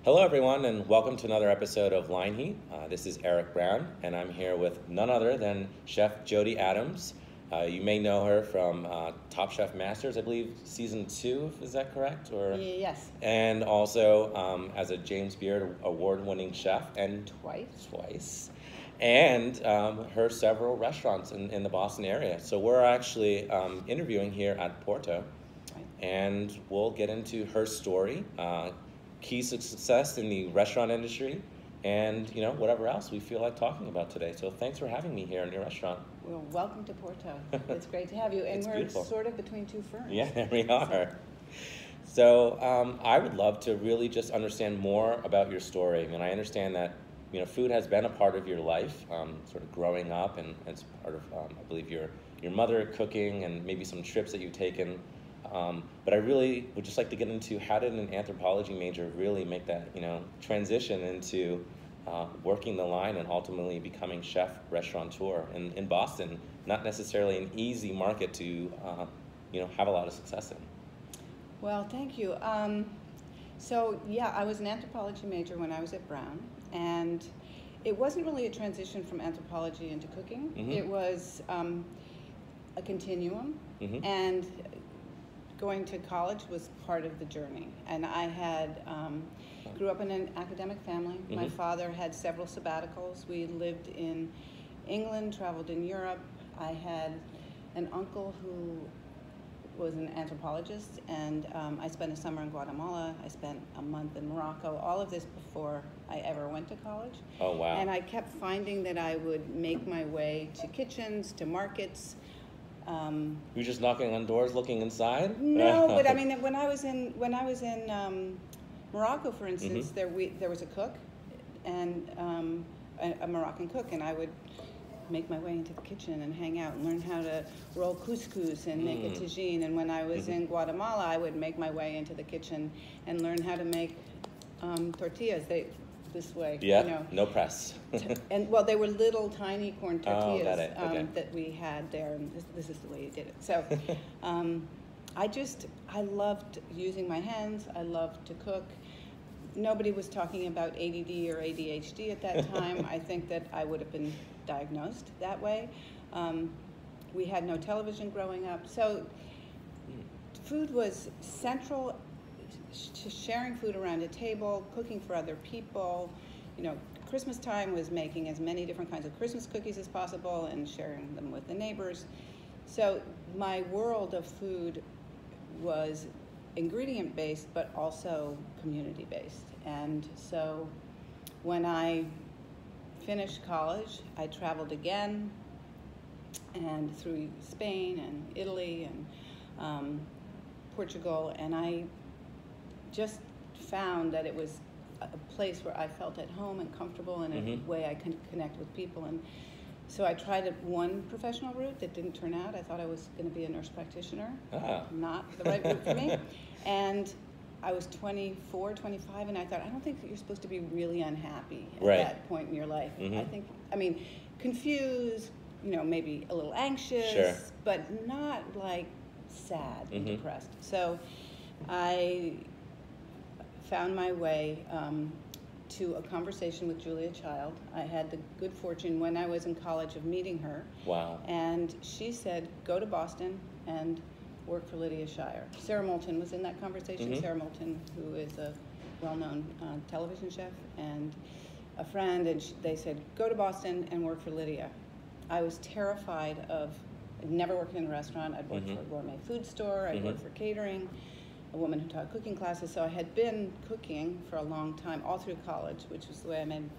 Hello, everyone, and welcome to another episode of Line Heat. This is Eric Brown, and I'm here with none other than Chef Jody Adams. You may know her from Top Chef Masters, I believe, season 2. Is that correct? Or Yes. And also as a James Beard award-winning chef, and Twice. and her several restaurants in the Boston area. So we're actually interviewing here at Porto, Right. and we'll get into her story. Key success in the restaurant industry, and whatever else we feel like talking about today. So thanks for having me here in your restaurant. Well, welcome to Porto. It's great to have you. And It's we're beautiful. sort of between two ferns. Yeah, there we are. So I would love to really just understand more about your story. And I understand that food has been a part of your life, sort of growing up, and it's part of I believe your mother cooking and maybe some trips that you've taken. But I really would just like to get into how did an anthropology major really make that transition into working the line and ultimately becoming chef restaurateur in Boston. Not necessarily an easy market to have a lot of success in. Well, thank you. So yeah, I was an anthropology major when I was at Brown, and it wasn't really a transition from anthropology into cooking. Mm-hmm. It was a continuum, Mm-hmm. and going to college was part of the journey. And I had grew up in an academic family. Mm-hmm. My father had several sabbaticals. We lived in England, traveled in Europe. I had an uncle who was an anthropologist, and I spent a summer in Guatemala. I spent a month in Morocco. All of this before I ever went to college. Oh, wow. And I kept finding that I would make my way to kitchens, to markets. You're just knocking on doors, looking inside? No, but I mean, when I was in Morocco, for instance, Mm-hmm. there was a cook, and a Moroccan cook, and I would make my way into the kitchen and hang out and learn how to roll couscous and make a tagine. And when I was in Guatemala, I would make my way into the kitchen and learn how to make tortillas. This way, Yeah, no press. and well, they were little tiny corn tortillas got it. Okay. that we had there, and this is the way you did it. So I loved using my hands. I loved to cook. Nobody was talking about ADD or ADHD at that time. I think that I would have been diagnosed that way. We had no television growing up, so food was central to sharing food around a table, cooking for other people. Christmas time was making as many different kinds of Christmas cookies as possible and sharing them with the neighbors. So my world of food was ingredient-based, but also community-based. And so when I finished college, I traveled again, and through Spain and Italy and Portugal, and I just found that it was a place where I felt at home and comfortable, and a way I could connect with people. And so I tried one professional route that didn't turn out. I thought I was going to be a nurse practitioner. Not the right route for me. And I was 24, 25, and I thought, I don't think that you're supposed to be really unhappy at that point in your life. I mean, confused, maybe a little anxious, Sure. but not like sad and depressed. So I found my way to a conversation with Julia Child. I had the good fortune when I was in college of meeting her. Wow. And she said, go to Boston and work for Lydia Shire. Sarah Moulton was in that conversation. Sarah Moulton, who is a well-known television chef and a friend, and they said, go to Boston and work for Lydia. I was terrified I'd never worked in a restaurant. I'd worked for a gourmet food store. I'd worked for catering, a woman who taught cooking classes. So I had been cooking for a long time, all through college, which was the way I made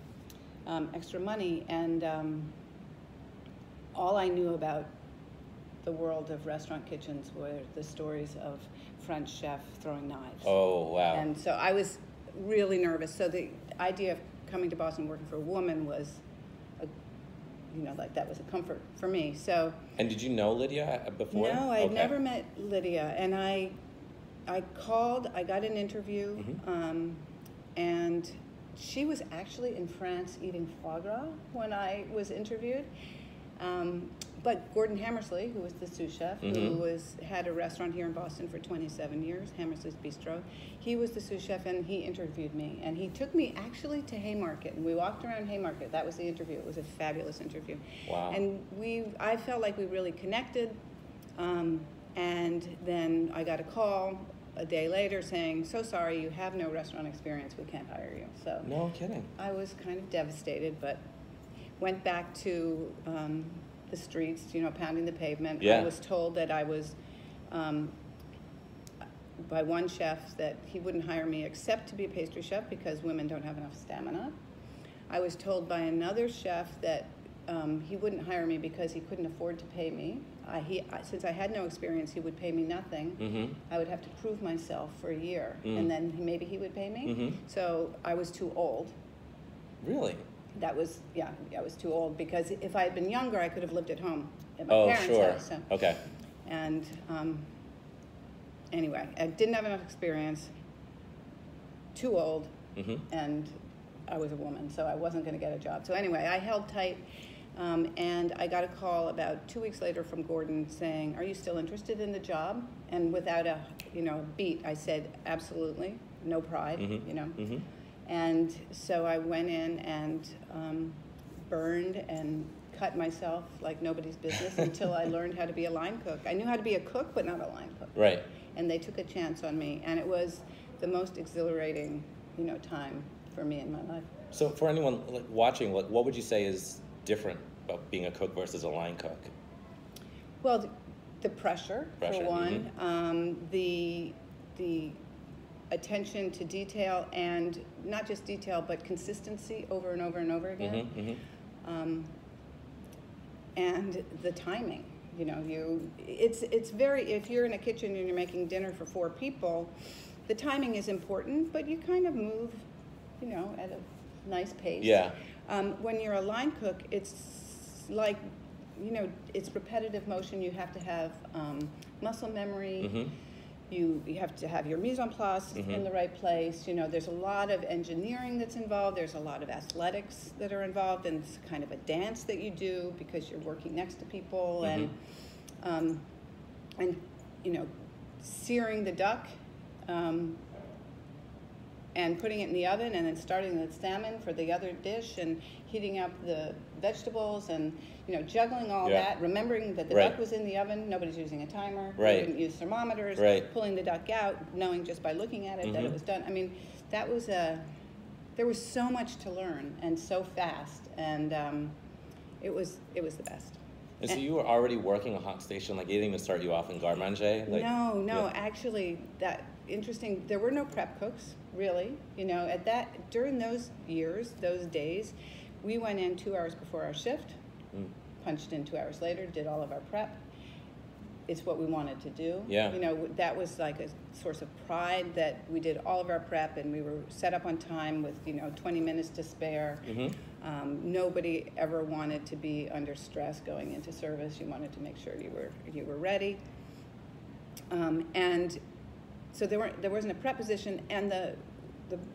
extra money. And all I knew about the world of restaurant kitchens were the stories of French chef throwing knives. Oh, wow. And so I was really nervous. So the idea of coming to Boston working for a woman was, that was a comfort for me. So. And did you know Lydia before? No, I'd never met Lydia, and I called. I got an interview, and she was actually in France eating foie gras when I was interviewed. but Gordon Hammersley, who was the sous chef, who had a restaurant here in Boston for 27 years, Hammersley's Bistro, he was the sous chef, and he interviewed me. And he took me actually to Haymarket, and we walked around Haymarket. That was the interview. It was a fabulous interview. Wow. And I felt like we really connected. And then I got a call a day later saying, "So sorry, you have no restaurant experience. We can't hire you." So no kidding. I was kind of devastated, but went back to the streets, pounding the pavement. Yeah. I was told that I was, by one chef, that he wouldn't hire me except to be a pastry chef because women don't have enough stamina. I was told by another chef that he wouldn't hire me because he couldn't afford to pay me. Since I had no experience, he would pay me nothing. I would have to prove myself for a year, and then maybe he would pay me. So I was too old. Really? I was too old, because if I had been younger, I could have lived at home at my parents' sure. house. So. Okay. And anyway, I didn't have enough experience, too old, and I was a woman, so I wasn't going to get a job. So anyway, I held tight, and I got a call about 2 weeks later from Gordon saying, "Are you still interested in the job?" And without a beat, I said, "Absolutely, no pride, And so I went in and burned and cut myself like nobody's business until I learned how to be a line cook. I knew how to be a cook, but not a line cook. Right. And they took a chance on me, and it was the most exhilarating, time for me in my life. So for anyone watching, what would you say is different about being a cook versus a line cook? Well, the pressure for one, the attention to detail, and not just detail, but consistency over and over and over again. And the timing, it's very, if you're in a kitchen and you're making dinner for 4 people, the timing is important, but you kind of move, at a nice pace. Yeah. When you're a line cook, it's like, it's repetitive motion. You have to have muscle memory. You have to have your mise en place in the right place. There's a lot of engineering that's involved. There's a lot of athletics that are involved, and it's kind of a dance that you do because you're working next to people, and searing the duck, and putting it in the oven, and then starting the salmon for the other dish, and heating up the vegetables, and juggling all that, remembering that the duck was in the oven, nobody's using a timer, we didn't use thermometers, pulling the duck out, knowing just by looking at it that it was done. I mean, there was so much to learn, and so fast, and it was the best. And so you were already working a hot station, like it didn't even start you off in garde manger? No, actually, interesting, there were no prep cooks, really. During those years, those days, we went in 2 hours before our shift, punched in 2 hours later, did all of our prep. It's what we wanted to do. Yeah. That was like a source of pride that we did all of our prep, and we were set up on time with 20 minutes to spare. Nobody ever wanted to be under stress going into service. You wanted to make sure you were ready. And so there wasn't a prep position, and the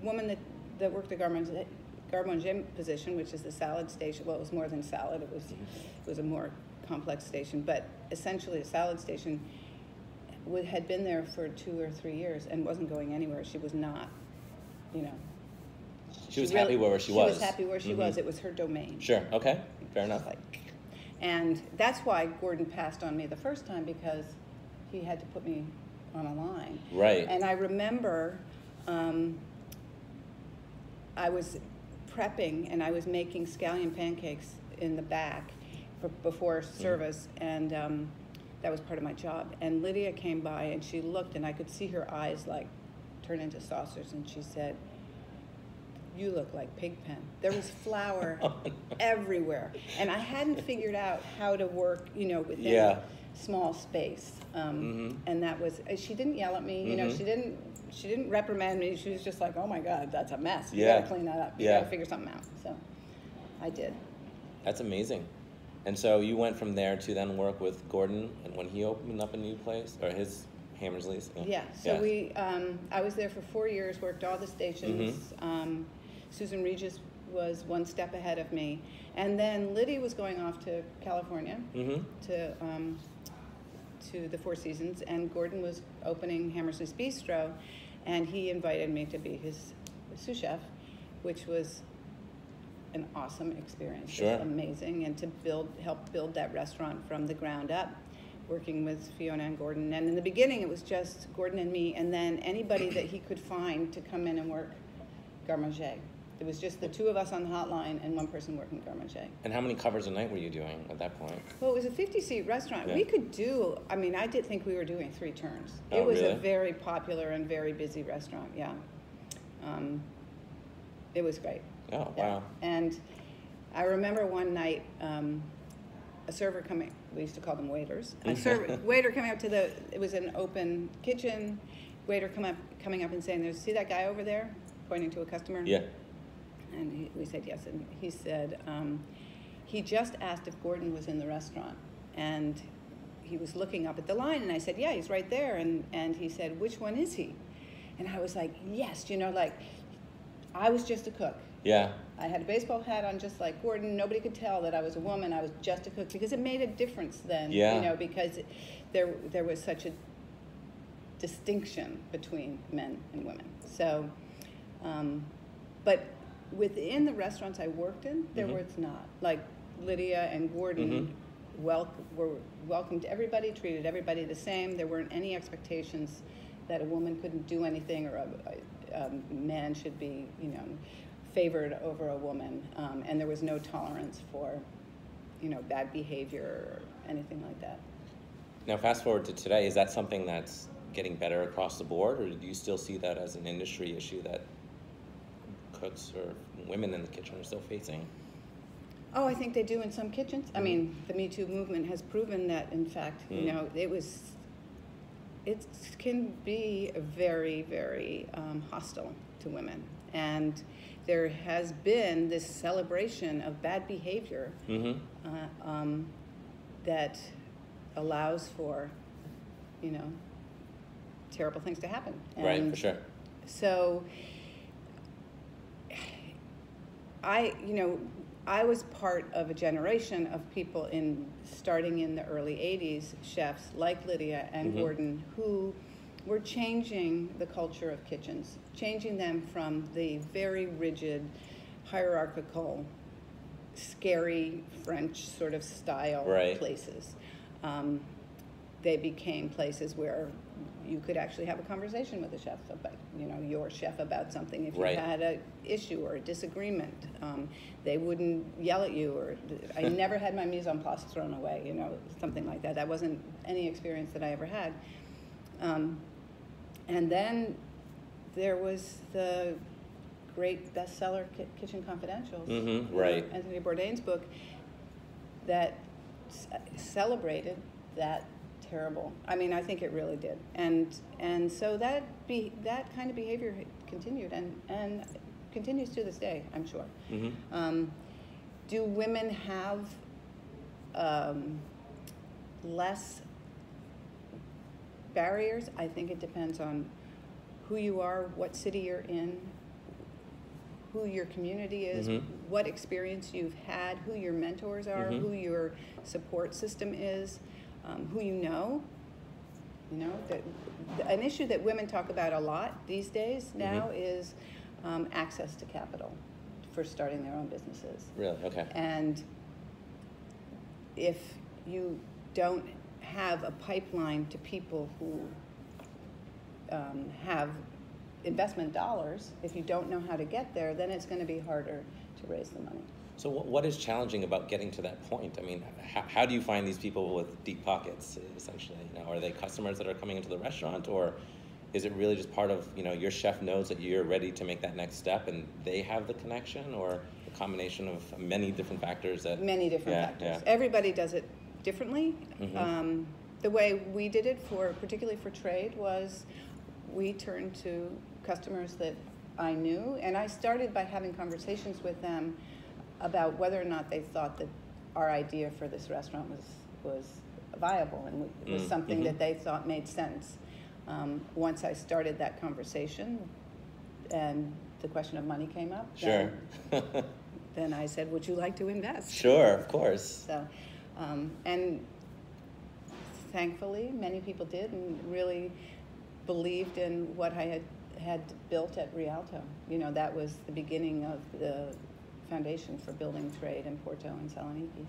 woman that worked the garde manger position, which is the salad station. Well, it was more than salad. It was a more complex station, but essentially a salad station, had been there for 2 or 3 years and wasn't going anywhere. She was not, She was happy where she was. She was happy where she was. It was her domain. Sure. Okay. Fair enough. And that's why Gordon passed on me the first time, because he had to put me on a line. Right. And I remember I was prepping, and I was making scallion pancakes in the back before service, and that was part of my job. And Lydia came by, and she looked, and I could see her eyes turn into saucers, and she said, "You look like Pigpen." There was flour everywhere, and I hadn't figured out how to work, within a small space. And that was. She didn't yell at me, She didn't reprimand me. She was just like, "Oh my God, that's a mess. You gotta clean that up. You gotta figure something out." So, I did. That's amazing. And so you went from there to then work with Gordon, and when he opened up a new place, or his Hammersley's. Yeah. So I was there for 4 years. Worked all the stations. Susan Regis was one step ahead of me. And then Liddy was going off to California to the Four Seasons, and Gordon was opening Hammersley's Bistro, and he invited me to be his sous chef, which was an awesome experience. Sure. It was amazing, and to help build that restaurant from the ground up, working with Fiona and Gordon. And in the beginning, it was just Gordon and me, and then anybody that he could find to come in and work garde manger. It was just the two of us on the hotline and one person working garde manger. And how many covers a night were you doing at that point? Well, it was a 50-seat restaurant. Yeah. We could do, I mean, I did think we were doing 3 turns. Oh, it was really? a very popular and very busy restaurant, yeah. It was great. Oh, Yeah. wow. And I remember one night, a server coming, we used to call them waiters, waiter coming up to it was an open kitchen, waiter coming up and saying, see that guy over there? Pointing to a customer. Yeah. And we said yes, and he said, he just asked if Gordon was in the restaurant, and he was looking up at the line, and I said, yeah, he's right there, and he said, which one is he? And I was like, yes, like, I was just a cook. Yeah. I had a baseball hat on just like Gordon. Nobody could tell that I was a woman. I was just a cook, because it made a difference then, Yeah. because there was such a distinction between men and women. So, but within the restaurants I worked in, there was not. Like Lydia and Gordon were welcomed everybody, treated everybody the same. There weren't any expectations that a woman couldn't do anything, or a man should be, favored over a woman. And there was no tolerance for, bad behavior or anything like that. Now, fast forward to today, is that something that's getting better across the board, or do you still see that as an industry issue that cooks or women in the kitchen are still facing? Oh, I think they do in some kitchens. I mean, the Me Too movement has proven that, in fact, it can be very, very hostile to women. And there has been this celebration of bad behavior that allows for, terrible things to happen. And right, for sure. so I was part of a generation of people starting in the early 80s, chefs like Lydia and Gordon, who were changing the culture of kitchens, changing them from the very rigid, hierarchical, scary French sort of style places. They became places where you could actually have a conversation with a chef about, your chef about something. If you had an issue or a disagreement, they wouldn't yell at you, or I never had my mise en place thrown away, something like that. That wasn't any experience that I ever had. And then there was the great bestseller Kitchen Confidentials, Anthony Bourdain's book, that celebrated that terrible. I mean, I think it really did, and so that kind of behavior continued and continues to this day, I'm sure. Do women have less barriers? I think it depends on who you are, what city you're in, who your community is, what experience you've had, who your mentors are, who your support system is. Who you know, that an issue that women talk about a lot these days now is access to capital for starting their own businesses. Really? Okay. And if you don't have a pipeline to people who have investment dollars, if you don't know how to get there, then it's going to be harder to raise the money. So what is challenging about getting to that point? I mean, how do you find these people with deep pockets, essentially? Are they customers that are coming into the restaurant, or is it really just part of, your chef knows that you're ready to make that next step and they have the connection, or a combination of many different factors? Many different factors. Yeah. Everybody does it differently. The way we did it, particularly for trade, was we turned to customers that I knew, and I started by having conversations with them about whether or not they thought that our idea for this restaurant was viable and was something that they thought made sense. Once I started that conversation and the question of money came up, sure. then I said, would you like to invest? Sure, of course. So, and thankfully, many people did and really believed in what I had built at Rialto. You know, that was the beginning of the foundation for building trade in Porto and Saloniki.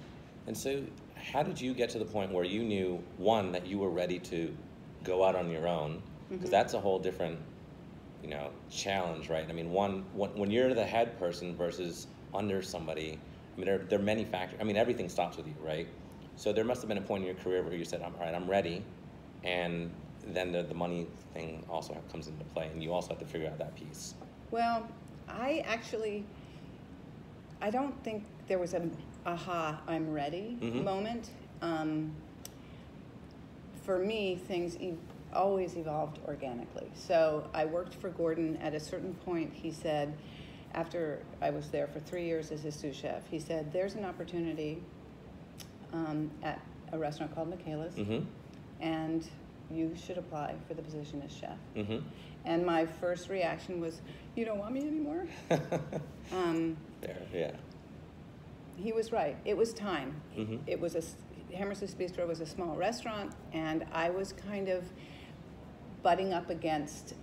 And so how did you get to the point where you knew, one, that you were ready to go out on your own? Because that's a whole different, you know, challenge, right? I mean, when you're the head person versus under somebody, I mean, there are many factors. I mean, everything stops with you, right? So there must have been a point in your career where you said, all right, I'm ready. And then the money thing also comes into play, and you also have to figure out that piece. Well, I don't think there was an aha, I'm ready moment. For me, things always evolved organically. So I worked for Gordon. At a certain point, he said, after I was there for 3 years as his sous chef, he said, there's an opportunity at a restaurant called Michaela's, and you should apply for the position as chef. And my first reaction was, you don't want me anymore? There, yeah. He was right. It was time. It was Hammers's Bistro was a small restaurant, and I was kind of butting up against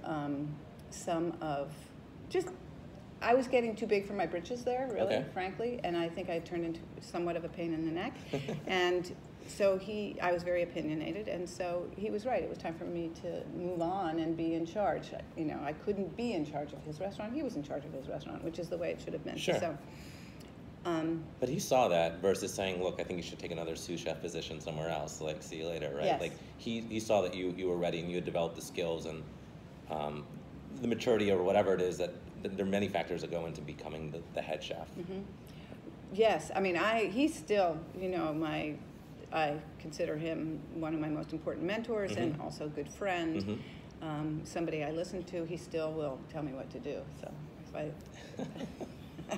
I was getting too big for my britches there, really, frankly, and I think I turned into somewhat of a pain in the neck. And so I was very opinionated, and so he was right. It was time for me to move on and be in charge. You know, I couldn't be in charge of his restaurant. He was in charge of his restaurant, which is the way it should have been. Sure. So, but he saw that versus saying, look, I think you should take another sous chef position somewhere else, like, see you later, right? Yes. Like, he saw that you were ready and you had developed the skills and the maturity or whatever it is that there are many factors that go into becoming the head chef. Yes, I mean, he's still, you know, I consider him one of my most important mentors and also a good friend. Somebody I listen to. He still will tell me what to do. So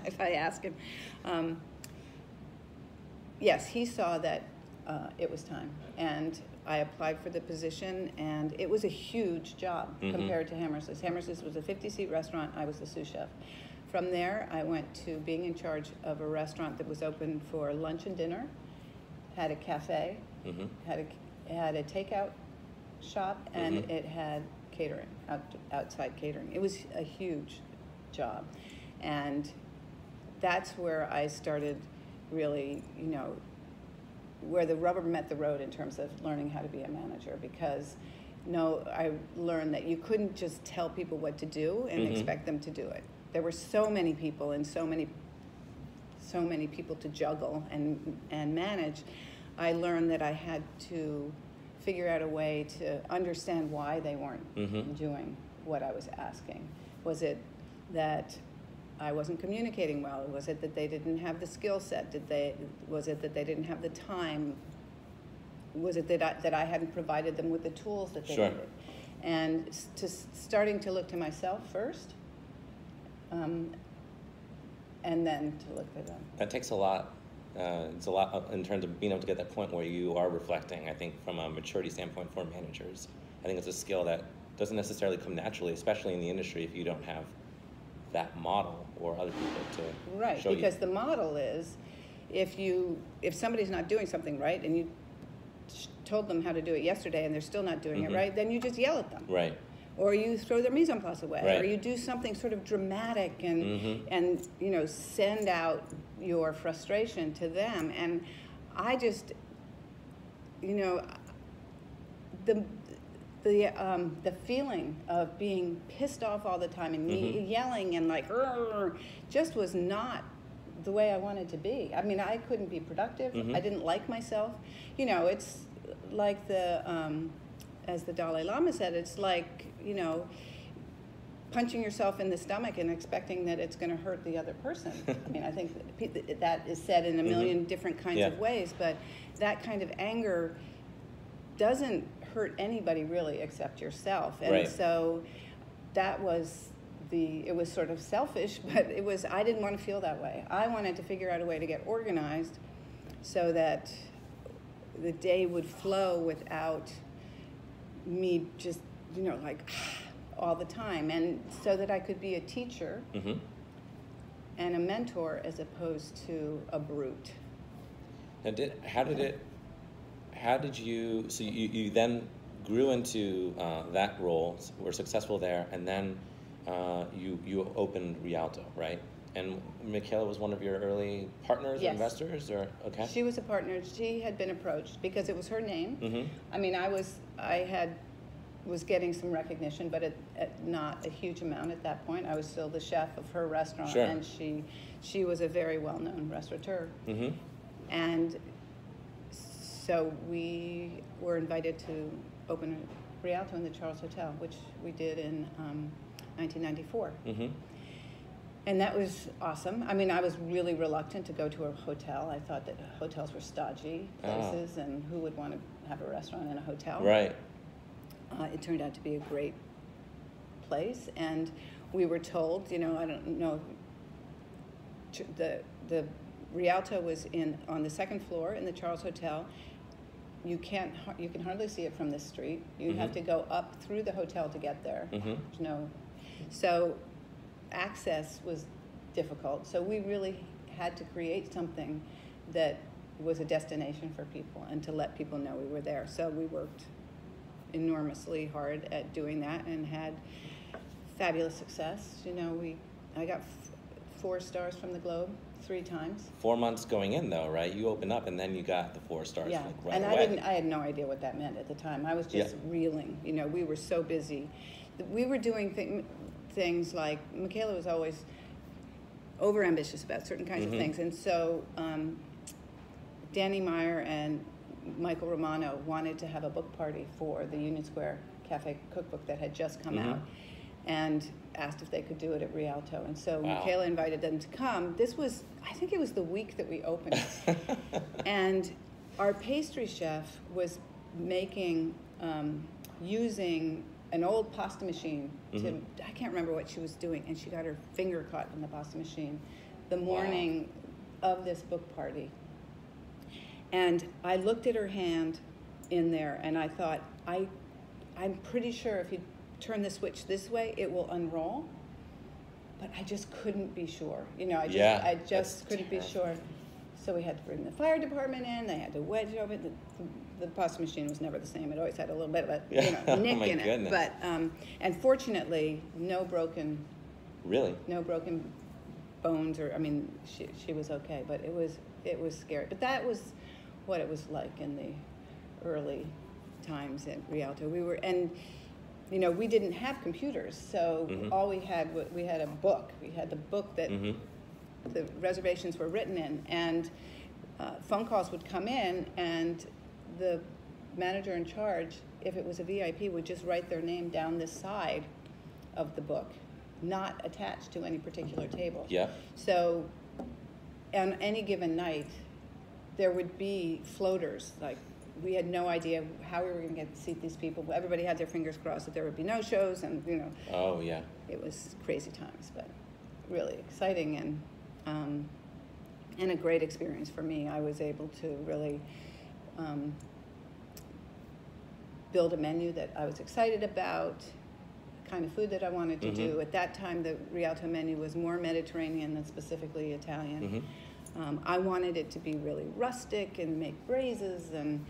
if I ask him, yes, he saw that it was time, and I applied for the position, and it was a huge job compared to Hammers's. Hammers's was a 50-seat restaurant. I was the sous chef. From there, I went to being in charge of a restaurant that was open for lunch and dinner, had a cafe, had a takeout shop, and it had catering, outside catering. It was a huge job, and that's where I started really, you know, where the rubber met the road in terms of learning how to be a manager, because I learned that you couldn't just tell people what to do and expect them to do it. There were so many people and so many people to juggle and manage. I learned that I had to figure out a way to understand why they weren't doing what I was asking. Was it that I wasn't communicating well? Was it that they didn't have the skill set? Was it that they didn't have the time? Was it that I hadn't provided them with the tools that they needed? And starting to look to myself first, and then to look for them. That takes a lot. It's a lot in terms of being able to get that point where you are reflecting, I think, from a maturity standpoint for managers. I think it's a skill that doesn't necessarily come naturally, especially in the industry, if you don't have that model or other people to show you. Because the model is, if somebody's not doing something right and you told them how to do it yesterday and they're still not doing it right, then you just yell at them. Right. Or you throw their mise en place away, right. Or you do something sort of dramatic and you know, send out your frustration to them. And I just, you know, the feeling of being pissed off all the time and me yelling and like just was not the way I wanted to be. I mean, I couldn't be productive. I didn't like myself. You know, it's like as the Dalai Lama said, it's like, you know, punching yourself in the stomach and expecting that it's going to hurt the other person. I mean, I think that is said in a million different kinds of ways, but that kind of anger doesn't hurt anybody really except yourself. And so that was it was sort of selfish, but I didn't want to feel that way. I wanted to figure out a way to get organized so that the day would flow without me just, you know, like all the time, and so that I could be a teacher and a mentor as opposed to a brute. And how did you, so you then grew into that role, were successful there, and then you opened Rialto, right? And Michaela was one of your early partners or Yes. investors, or okay? She was a partner. She had been approached because it was her name. Mm-hmm. I mean, was getting some recognition, but at not a huge amount at that point. I was still the chef of her restaurant, Sure. and she was a very well-known restaurateur. Mm-hmm. And so we were invited to open Rialto in the Charles Hotel, which we did in 1994. Mm-hmm. And that was awesome. I mean, I was really reluctant to go to a hotel. I thought that hotels were stodgy places, and who would want to have a restaurant in a hotel? Right. It turned out to be a great place, and we were told, I don't know, the Rialto was on the second floor in the Charles Hotel. You can hardly see it from this street. You have to go up through the hotel to get there. Mm-hmm. So access was difficult. So we really had to create something that was a destination for people and to let people know we were there. So we worked enormously hard at doing that and had fabulous success. I got 4 stars from the Globe 3 times. 4 months going in, though, right? You opened up, and then you got the 4 stars. Yeah, like, right and away. I had no idea what that meant at the time. I was just reeling. We were so busy. We were doing things like, Michaela was always overambitious about certain kinds of things, and so Danny Meyer and Michael Romano wanted to have a book party for the Union Square Cafe cookbook that had just come out, and asked if they could do it at Rialto. And so Michaela invited them to come. I think it was the week that we opened. And our pastry chef was making, using an old pasta machine I can't remember what she was doing, and she got her finger caught in the pasta machine the morning of this book party. And I looked at her hand in there, and I thought, I'm pretty sure if you turn the switch this way, it will unroll. But I just couldn't be sure. I just couldn't be sure. So we had to bring the fire department in. They had to wedge it open. The pasta machine was never the same. It always had a little bit of a nick Oh, in it. goodness. But and fortunately, no broken bones, or she was okay. But it was scary. But that was what it was like in the early times at Rialto. We didn't have computers, so all we had a book. We had the book that the reservations were written in, and phone calls would come in, and the manager in charge, if it was a VIP, would just write their name down the side of the book, not attached to any particular table. Yeah. So on any given night, there would be floaters. Like, we had no idea how we were going to get to seat these people. Everybody had their fingers crossed that there would be no shows, and Oh yeah. it was crazy times, but really exciting and a great experience for me. I was able to really build a menu that I was excited about, the kind of food that I wanted to do. At that time, the Rialto menu was more Mediterranean than specifically Italian. I wanted it to be really rustic and make braises, and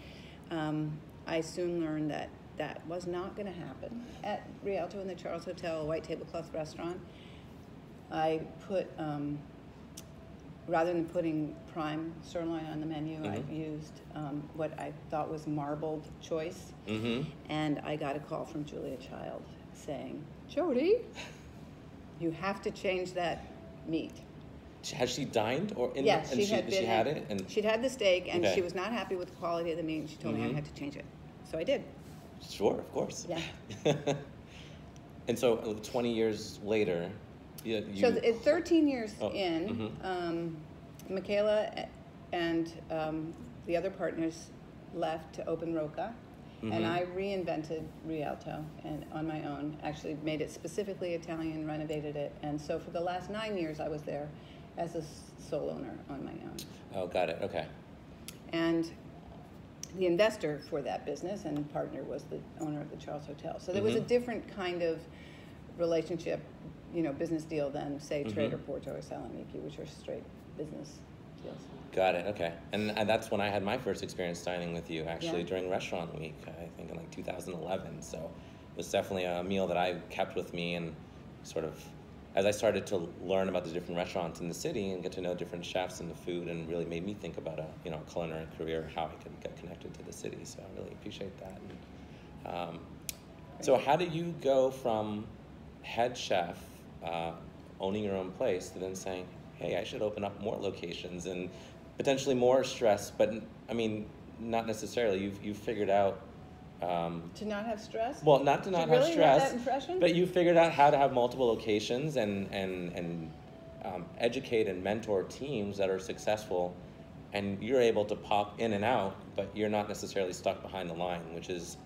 I soon learned that that was not going to happen at Rialto in the Charles Hotel, a white tablecloth restaurant. I put, rather than putting prime sirloin on the menu, I used what I thought was marbled choice, and I got a call from Julia Child saying, "Jody, you have to change that meat." Has she dined or in? Yes, and she had it, and she'd had the steak, and Okay. she was not happy with the quality of the meat, and she told me I had to change it. So I did. Sure, of course. Yeah. And so 20 years later, So 13 years Oh, in, Michaela and the other partners left to open Roca, and I reinvented Rialto and on my own. Actually, made it specifically Italian, renovated it, and so for the last 9 years, I was there as a sole owner on my own. Oh, got it. Okay. And the investor for that business and partner was the owner of the Charles Hotel. So there was a different kind of relationship business deal than, say, Mm-hmm. Trade or Porto or Saloniki, which are straight business deals. Got it. Okay. And that's when I had my first experience dining with you, actually, Yeah. during Restaurant Week, I think in like 2011. So it was definitely a meal that I kept with me, and sort of as I started to learn about the different restaurants in the city and get to know different chefs and the food, and really made me think about a culinary career, how I could get connected to the city. So I really appreciate that. And, so how did you go from head chef, owning your own place, to then saying, hey, I should open up more locations and potentially more stress, but I mean, not necessarily. You've figured out. To not have stress? Well, not to not have really stress, have that impression? but you figured out how to have multiple locations and educate and mentor teams that are successful, and you're able to pop in and out, but you're not necessarily stuck behind the line, which is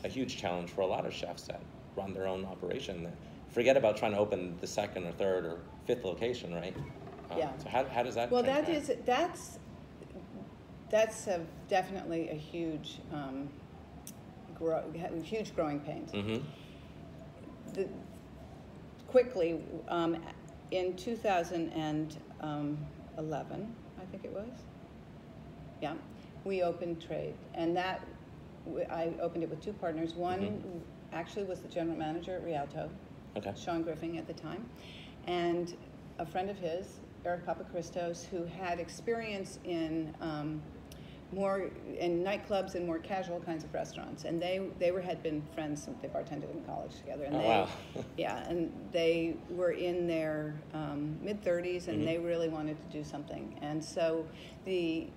a huge challenge for a lot of chefs that run their own operation. Forget about trying to open the second or third or fifth location, right? Yeah. So how does that? Well, transpire? that's definitely a huge huge growing pains. Mm-hmm. Quickly, in 2011, I think it was. Yeah, we opened Trade, and I opened it with two partners. One actually was the general manager at Rialto, Okay. Sean Griffin at the time, and a friend of his, Eric Papachristos, who had experience in more in nightclubs and more casual kinds of restaurants, and they had been friends since they bartended in college together. And wow. Yeah, and they were in their mid-30s, and they really wanted to do something, and so we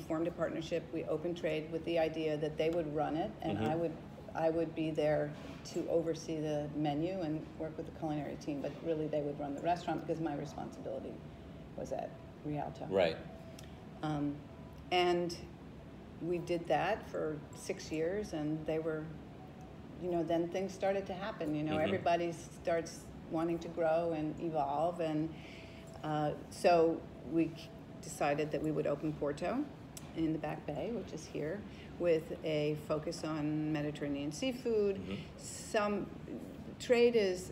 formed a partnership. We opened Trade with the idea that they would run it, and I would be there to oversee the menu and work with the culinary team, but really they would run the restaurant because my responsibility was at Rialto. Right. And we did that for 6 years, and they were, then things started to happen. Everybody starts wanting to grow and evolve, and so we decided that we would open Porto in the Back Bay, which is here, with a focus on Mediterranean seafood. Some Trade is,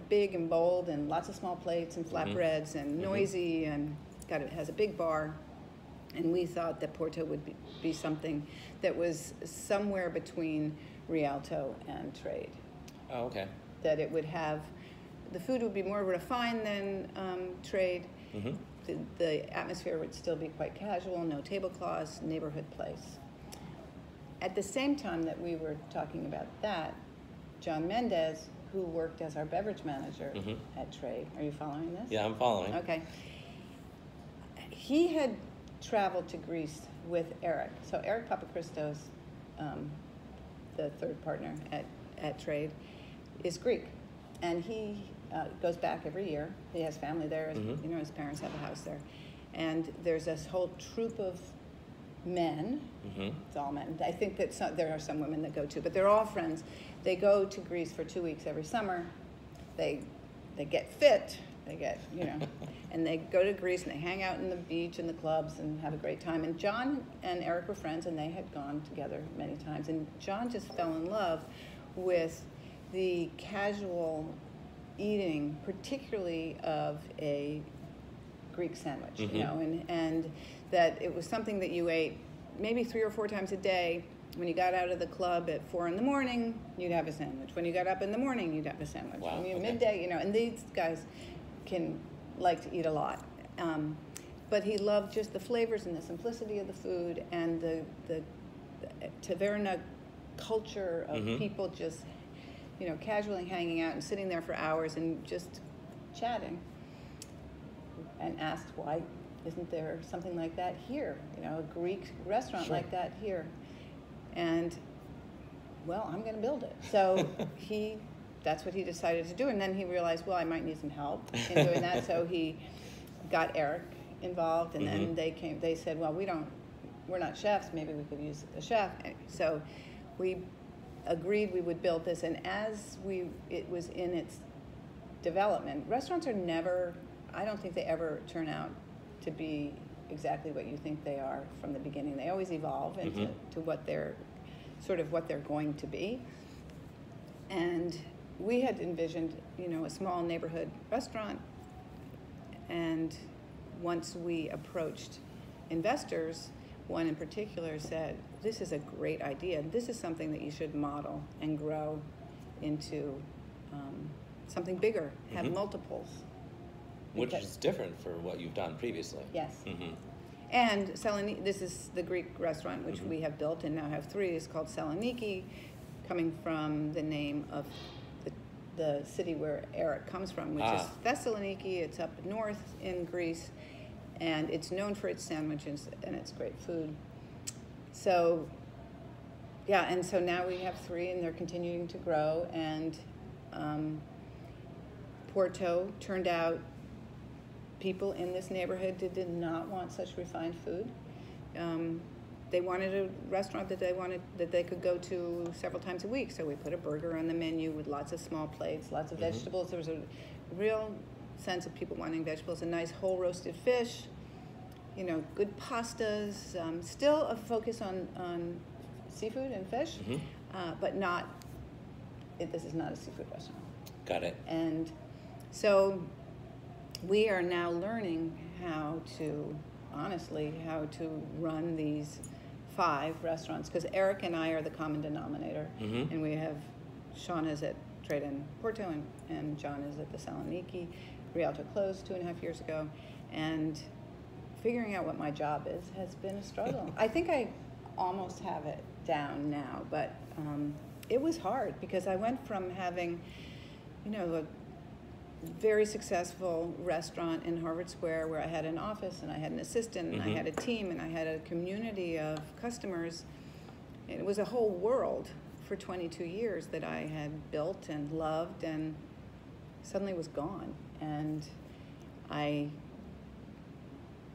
big and bold, and lots of small plates and flatbreads and noisy, and it has a big bar. And we thought that Porto would be something that was somewhere between Rialto and Trade. Oh, okay. That it would have, the food would be more refined than Trade. The atmosphere would still be quite casual, no tablecloths, neighborhood place. At the same time that we were talking about that, John Mendez, who worked as our beverage manager at Trade, are you following this? Yeah, I'm following. Okay. He had traveled to Greece with Eric. So Eric Papachristos, the third partner at Trade, is Greek, and he goes back every year. He has family there. His parents have a house there, and there's this whole troop of men. It's all men. I think that there are some women that go too, but they're all friends. They go to Greece for 2 weeks every summer. They get fit. They get, and they go to Greece and they hang out in the beach and the clubs and have a great time. And John and Eric were friends, and they had gone together many times. And John just fell in love with the casual eating, particularly of a Greek sandwich, and that it was something that you ate maybe 3 or 4 times a day. When you got out of the club at 4 a.m, you'd have a sandwich. When you got up in the morning, you'd have a sandwich. Wow, When you okay. midday, and these guys can like to eat a lot. But he loved just the flavors and the simplicity of the food, and the taverna culture of people just, casually hanging out and sitting there for hours and just chatting. And asked, why isn't there something like that here? A Greek restaurant like that here. And, well, I'm going to build it. So that's what he decided to do. And then he realized, well, I might need some help in doing that. So he got Eric involved, and then they said, well, we're not chefs. Maybe we could use a chef. So we agreed we would build this. And as it was in its development, restaurants are never, I don't think they ever turn out to be exactly what you think they are from the beginning. They always evolve into to what they're going to be. And we had envisioned, a small neighborhood restaurant, and once we approached investors, one in particular said, "This is a great idea. This is something that you should model and grow into something bigger, have multiples." Which is different for what you've done previously. Yes. And this is the Greek restaurant, which we have built and now have 3. It's called Saloniki, coming from the name of the city where Eric comes from, which is Thessaloniki. It's up north in Greece, and it's known for its sandwiches and its great food. So, yeah, and so now we have 3, and they're continuing to grow. And Porto turned out, people in this neighborhood did not want such refined food. They wanted a restaurant that they could go to several times a week. So we put a burger on the menu with lots of small plates, lots of vegetables. There was a real sense of people wanting vegetables, a nice whole roasted fish, good pastas. Still a focus on seafood and fish, but not. This is not a seafood restaurant. Got it. And so we are now learning how to run these 5 restaurants, because Eric and I are the common denominator, and we have Sean is at Trade in Porto, and John is at the Saloniki. Rialto closed 2.5 years ago, and figuring out what my job is has been a struggle. I think I almost have it down now, but it was hard, because I went from having, a very successful restaurant in Harvard Square where I had an office and I had an assistant and I had a team and I had a community of customers. And it was a whole world for 22 years that I had built and loved, and suddenly was gone. And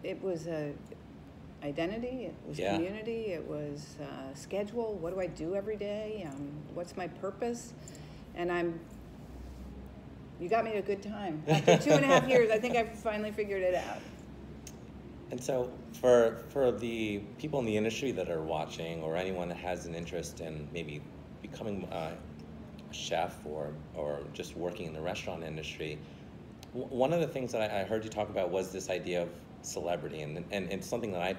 it was a identity, it was community, it was schedule. What do I do every day? What's my purpose? And you got me at a good time. After 2.5 years, I think I've finally figured it out. And so for the people in the industry that are watching, or anyone that has an interest in maybe becoming a chef or just working in the restaurant industry, one of the things that I heard you talk about was this idea of celebrity, and it's something that I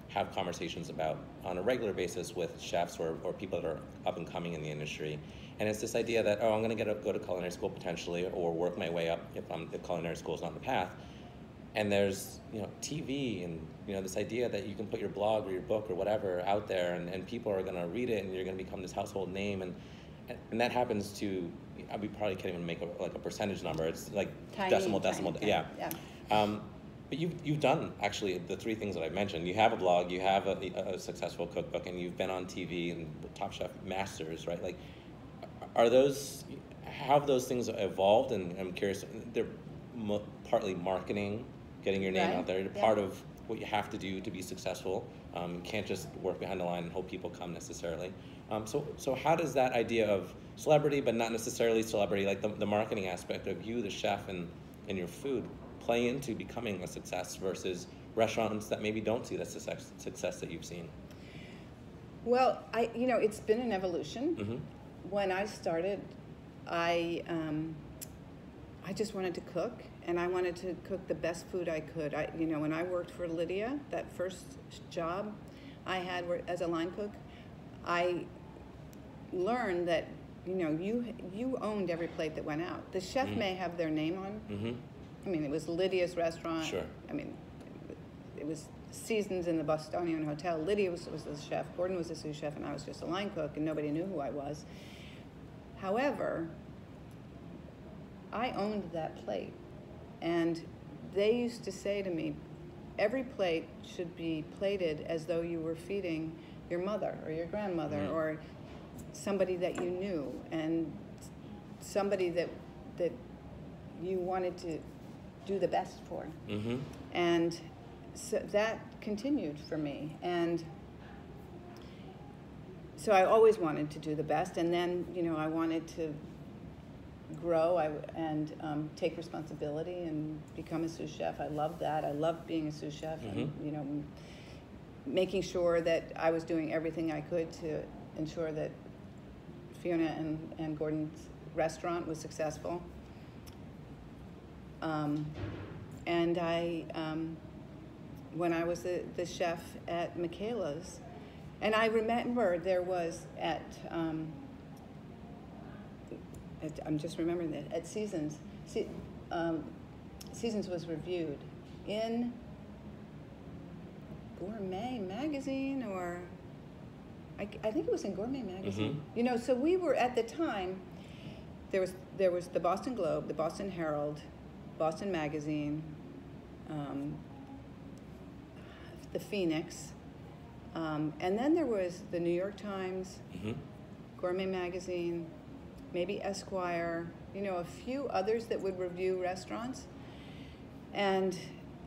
have conversations about on a regular basis with chefs or people that are up and coming in the industry. And it's this idea that, I'm going to go to culinary school potentially, or work my way up if culinary school is not the path. And there's, TV and, this idea that you can put your blog or your book or whatever out there, and people are going to read it, and you're going to become this household name. And that happens to, we probably can't even make a percentage number. It's like tiny, decimal. Tiny. Yeah. But you've done actually the 3 things that I mentioned. You have a blog, you have a successful cookbook, and you've been on TV and Top Chef Masters, right? Like, how have those things evolved? And I'm curious, they're partly marketing, getting your name out there. They're part of what you have to do to be successful. You can't just work behind the line and hope people come necessarily. So how does that idea of celebrity, but not necessarily celebrity, like the marketing aspect of you, the chef, and your food, play into becoming a success versus restaurants that maybe don't see the success that you've seen? Well, it's been an evolution. When I started, I just wanted to cook, and I wanted to cook the best food I could. When I worked for Lydia, that first job I had as a line cook, I learned that you owned every plate that went out. The chef may have their name on. It was Lydia's restaurant. Sure. It was seasons in the Bostonian Hotel. Lydia was the chef, Gordon was the sous chef, and I was just a line cook, and nobody knew who I was. However, I owned that plate, and they used to say to me, every plate should be plated as though you were feeding your mother or your grandmother or somebody that you knew, and somebody that you wanted to do the best for. And so that continued for me, and so I always wanted to do the best. And then I wanted to grow and take responsibility and become a sous chef. I loved that. I loved being a sous chef, and making sure that I was doing everything I could to ensure that Fiona and Gordon's restaurant was successful. And when I was the chef at Michaela's, and I remember there was I'm just remembering that, at Seasons, Seasons was reviewed in Gourmet Magazine, or I think it was in Gourmet Magazine. Mm-hmm. You know, so we were, at the time, there was the Boston Globe, the Boston Herald, Boston Magazine, the Phoenix, and then there was the New York Times, Mm-hmm. Gourmet Magazine, maybe Esquire, you know, a few others that would review restaurants. And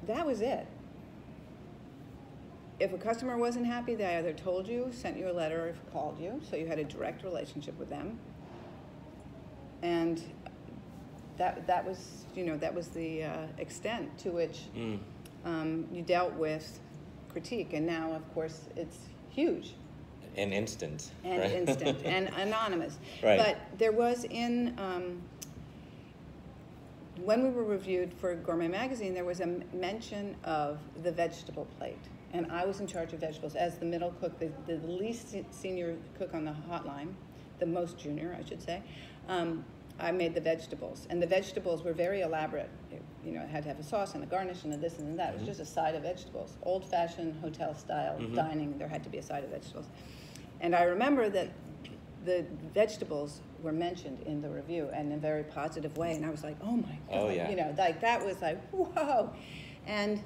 that was it. If a customer wasn't happy, they either told you, sent you a letter, or called you, so you had a direct relationship with them. And that was, you know, that was the extent to which you dealt with critique. And now, of course, it's huge. And instant. And right? instant and anonymous. Right. But there was when we were reviewed for Gourmet Magazine, there was a mention of the vegetable plate. And I was in charge of vegetables as the middle cook, the least senior cook on the hotline, the most junior, I should say. I made the vegetables. And the vegetables were very elaborate. You know, it had to have a sauce and a garnish and a this and that. It was just a side of vegetables. Old-fashioned hotel-style dining, there had to be a side of vegetables. And I remember that the vegetables were mentioned in the review, and in a very positive way. And I was like, oh my God. Oh, yeah. You know, like that was like, whoa. And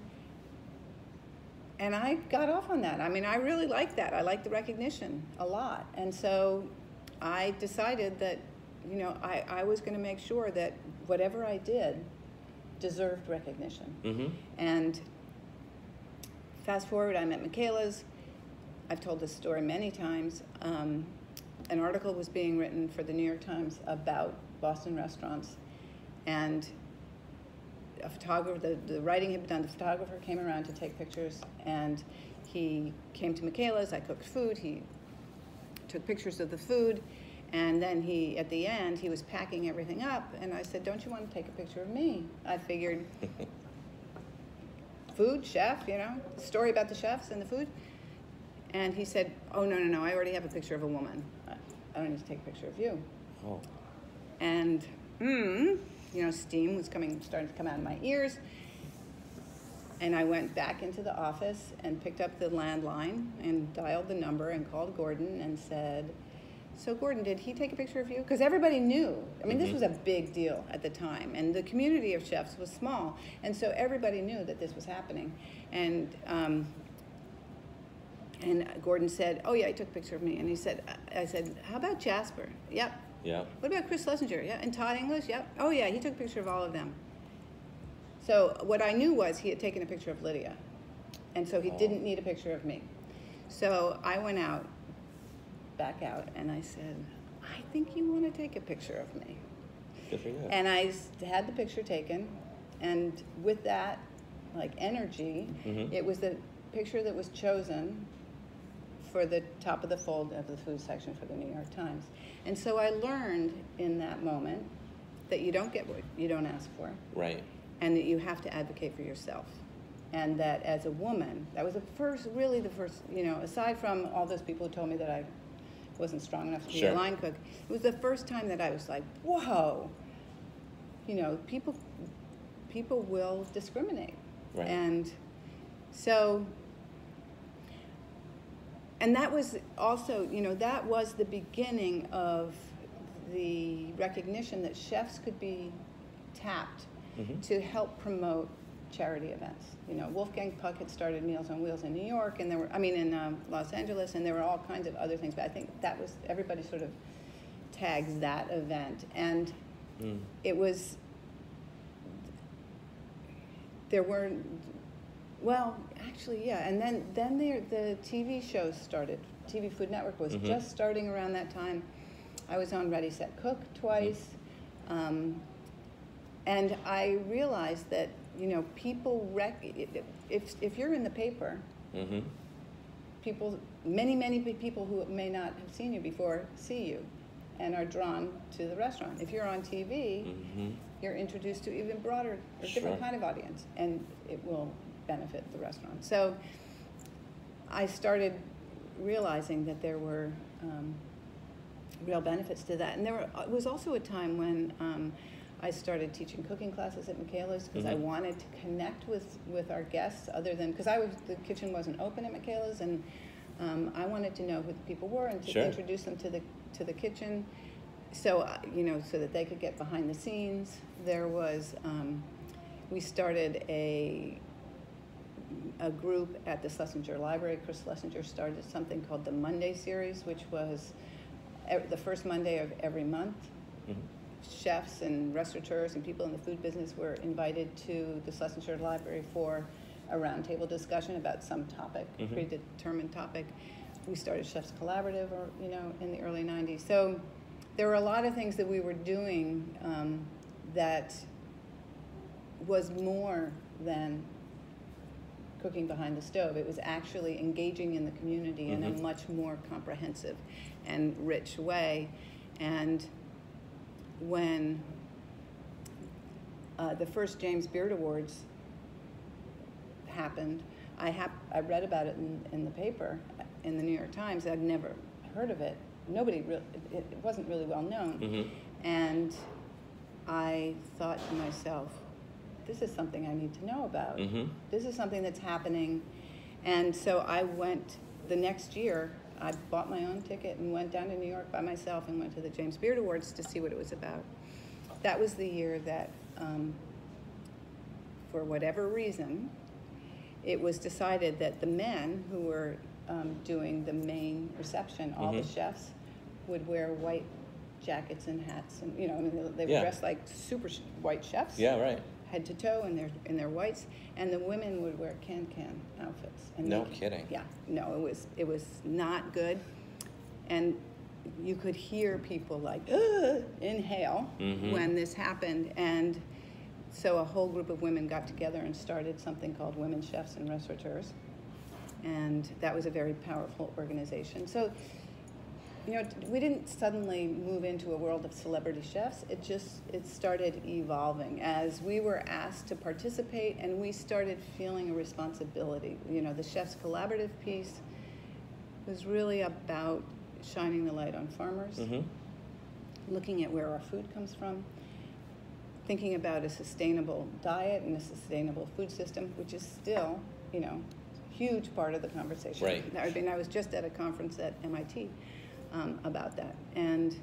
I got off on that. I mean, I really liked that. I liked the recognition a lot. And so I decided that, you know, I was going to make sure that whatever I did deserved recognition. Mm-hmm. And fast forward, I'm at Michaela's. I've told this story many times. An article was being written for the New York Times about Boston restaurants, and a photographer, the writing had been done, the photographer came around to take pictures, and he came to Michaela's. I cooked food. He took pictures of the food, and then at the end, he was packing everything up, and I said, don't you want to take a picture of me? I figured, food, chef, you know, the story about the chefs and the food. And he said, oh, no, I already have a picture of a woman. I don't need to take a picture of you. Oh. And, you know, steam was starting to come out of my ears. And I went back into the office and picked up the landline and dialed the number and called Gordon and said, so Gordon, did he take a picture of you? Because everybody knew. I mean, this was a big deal at the time. And the community of chefs was small. And so everybody knew that this was happening. And Gordon said, oh, yeah, he took a picture of me. And I said, how about Jasper? Yep. Yeah. What about Chris Schlesinger? Yeah. And Todd English? Yep. Oh, yeah, he took a picture of all of them. So what I knew was he had taken a picture of Lydia. And so he didn't need a picture of me. So I went back out, and I said, I think you want to take a picture of me. Good for you. And I had the picture taken. And with that, like, energy, it was the picture that was chosen for the top of the fold of the food section for the New York Times. And so I learned in that moment that you don't get what you don't ask for. Right. And that you have to advocate for yourself. And that as a woman, that was really the first, you know, aside from all those people who told me that I wasn't strong enough to be a line cook, it was the first time that I was like, whoa, you know, people will discriminate. Right. And so, and that was also, you know, that was the beginning of the recognition that chefs could be tapped to help promote charity events. You know, Wolfgang Puck had started Meals on Wheels in New York, and in Los Angeles, and there were all kinds of other things, but I think that was, everybody sort of tags that event. And it was, there were, well, actually, yeah, and then the TV shows started. TV Food Network was just starting around that time. I was on Ready, Set, Cook twice. And I realized that, you know, people, if you're in the paper, people, many people who may not have seen you before see you. and are drawn to the restaurant. If you're on TV, Mm-hmm. you're introduced to even broader or different kind of audience, and it will benefit the restaurant. So I started realizing that there were real benefits to that. And it was also a time when I started teaching cooking classes at Michaela's because I wanted to connect with our guests other than, because the kitchen wasn't open at Michaela's, and I wanted to know who the people were and to introduce them to the kitchen. So, so that they could get behind the scenes. There was, we started a group at the Schlesinger Library. Chris Schlesinger started something called the Monday series, which was the first Monday of every month. Mm-hmm. Chefs and restaurateurs and people in the food business were invited to the Schlesinger Library for a roundtable discussion about some topic, predetermined topic. We started Chefs Collaborative, in the early 90s. So there were a lot of things that we were doing that was more than cooking behind the stove. It was actually engaging in the community in a much more comprehensive and rich way. And when the first James Beard Awards happened, I read about it in the paper, in the New York Times. I'd never heard of it. It wasn't really well known. And I thought to myself, this is something I need to know about. This is something that's happening. And so I went the next year. I bought my own ticket and went down to New York by myself and went to the James Beard Awards to see what it was about. That was the year that, for whatever reason, it was decided that the men who were doing the main reception, all the chefs, would wear white jackets and hats, and they were dressed like super white chefs. Yeah, right. Head to toe in their whites, and the women would wear can-can outfits. And no kidding. Yeah, no, it was not good, and you could hear people like inhale when this happened, and so a whole group of women got together and started something called Women Chefs and Restaurateurs, and that was a very powerful organization. So, we didn't suddenly move into a world of celebrity chefs. It started evolving as we were asked to participate, and we started feeling a responsibility. The Chefs Collaborative piece was really about shining the light on farmers, looking at where our food comes from, thinking about a sustainable diet and a sustainable food system, which is still, huge part of the conversation. Right. I was just at a conference at MIT about that. And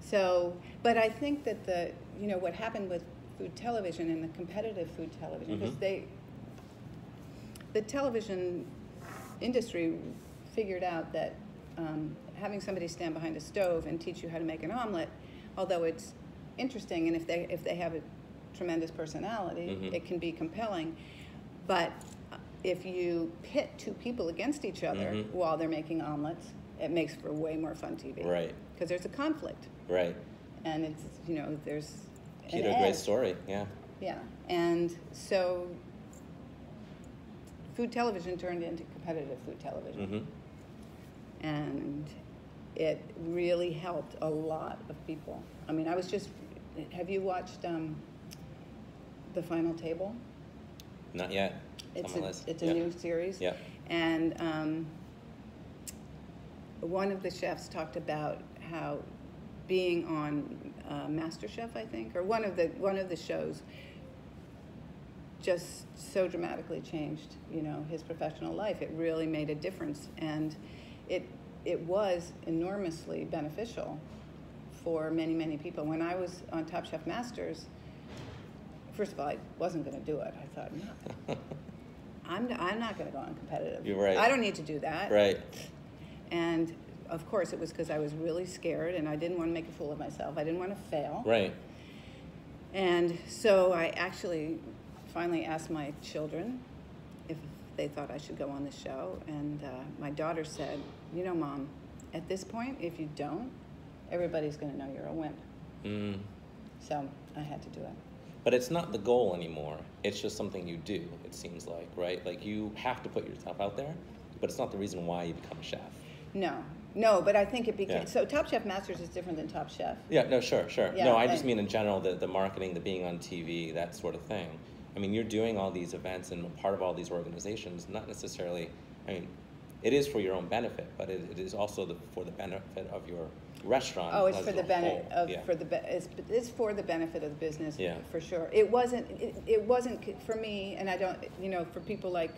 so, but I think that what happened with food television and the competitive food television, because the television industry figured out that having somebody stand behind a stove and teach you how to make an omelet, although it's interesting, and if they have a tremendous personality, it can be compelling, but if you pit two people against each other while they're making omelets, it makes for way more fun TV. Right. Because there's a conflict. Right. And it's, there's Key to a great story, yeah. Yeah. And so food television turned into competitive food television. And it really helped a lot of people. Have you watched The Final Table? Not yet. It's a new series. Yeah. And one of the chefs talked about how being on MasterChef, I think, or one of the shows, just so dramatically changed, his professional life. It really made a difference, and it was enormously beneficial for many, many people. When I was on Top Chef Masters, first of all, I wasn't going to do it. I thought, no, I'm not going to go on competitive. You're right. I don't need to do that. Right. And of course, it was because I was really scared, and I didn't want to make a fool of myself. I didn't want to fail. Right. And so I actually finally asked my children if they thought I should go on the show, and my daughter said, Mom, at this point, if you don't, everybody's going to know you're a wimp. So I had to do it. But it's not the goal anymore. It's just something you do, it seems like, right? Like, you have to put yourself out there, but it's not the reason why you become a chef. No. No, but I think it became, Yeah. so Top Chef Masters is different than Top Chef. Yeah, no, sure. Yeah, No, I just and- mean in general, the marketing, the being on TV, that sort of thing. I mean, you're doing all these events and part of all these organizations, not necessarily, I mean, it is for your own benefit, but it is also for the benefit of your restaurant. Oh, it's as for a the benefit whole. of, Yeah. it's for the benefit of the business, Yeah. for sure. It wasn't for me, and I don't, for people like,